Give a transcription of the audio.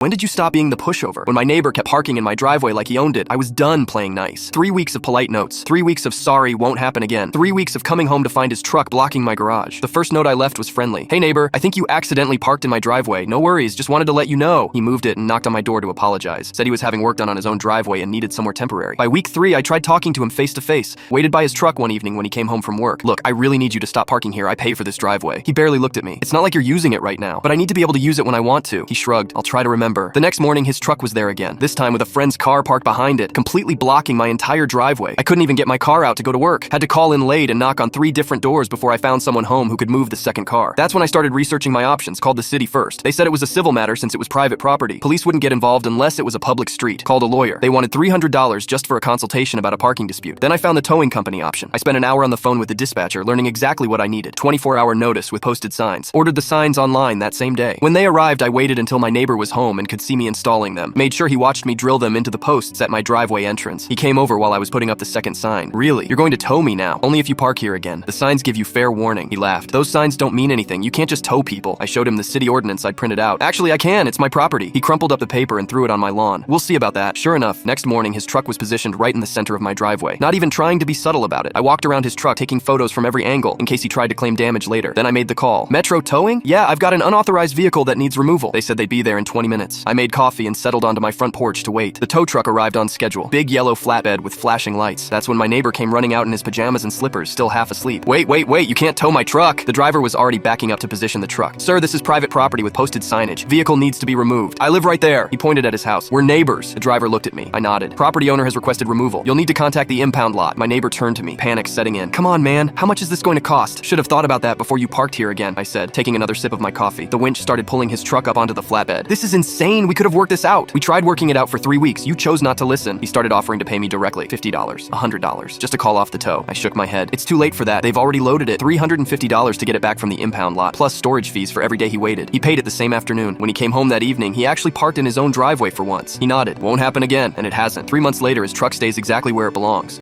When did you stop being the pushover? When my neighbor kept parking in my driveway like he owned it, I was done playing nice. 3 weeks of polite notes. 3 weeks of sorry, won't happen again. 3 weeks of coming home to find his truck blocking my garage. The first note I left was friendly. Hey neighbor, I think you accidentally parked in my driveway. No worries, just wanted to let you know. He moved it and knocked on my door to apologize. Said he was having work done on his own driveway and needed somewhere temporary. By week 3, I tried talking to him face to face. Waited by his truck one evening when he came home from work. Look, I really need you to stop parking here. I pay for this driveway. He barely looked at me. It's not like you're using it right now, but I need to be able to use it when I want to. He shrugged. I'll try to remember. The next morning, his truck was there again, this time with a friend's car parked behind it, completely blocking my entire driveway. I couldn't even get my car out to go to work. Had to call in late and knock on 3 different doors before I found someone home who could move the second car. That's when I started researching my options, called the city first. They said it was a civil matter since it was private property. Police wouldn't get involved unless it was a public street. Called a lawyer. They wanted $300 just for a consultation about a parking dispute. Then I found the towing company option. I spent an hour on the phone with the dispatcher learning exactly what I needed. 24-hour notice with posted signs. Ordered the signs online that same day. When they arrived, I waited until my neighbor was home and could see me installing them. Made sure he watched me drill them into the posts at my driveway entrance. He came over while I was putting up the second sign. Really? You're going to tow me now? Only if you park here again. The signs give you fair warning. He laughed. Those signs don't mean anything. You can't just tow people. I showed him the city ordinance I'd printed out. Actually, I can. It's my property. He crumpled up the paper and threw it on my lawn. We'll see about that. Sure enough, next morning his truck was positioned right in the center of my driveway. Not even trying to be subtle about it. I walked around his truck taking photos from every angle in case he tried to claim damage later. Then I made the call. Metro Towing? Yeah, I've got an unauthorized vehicle that needs removal. They said they'd be there in 20 minutes. I made coffee and settled onto my front porch to wait. The tow truck arrived on schedule. Big yellow flatbed with flashing lights. That's when my neighbor came running out in his pajamas and slippers, still half asleep. Wait, you can't tow my truck. The driver was already backing up to position the truck. Sir, this is private property with posted signage. Vehicle needs to be removed. I live right there. He pointed at his house. We're neighbors. The driver looked at me. I nodded. Property owner has requested removal. You'll need to contact the impound lot. My neighbor turned to me, panic setting in. Come on, man. How much is this going to cost? Should have thought about that before you parked here again, I said, taking another sip of my coffee. The winch started pulling his truck up onto the flatbed. This is insane. We could have worked this out. We tried working it out for 3 weeks. You chose not to listen. He started offering to pay me directly. $50, $100, just to call off the tow. I shook my head. It's too late for that. They've already loaded it. $350 to get it back from the impound lot, plus storage fees for every day he waited. He paid it the same afternoon. When he came home that evening, he actually parked in his own driveway for once. He nodded. Won't happen again, and it hasn't. 3 months later, his truck stays exactly where it belongs.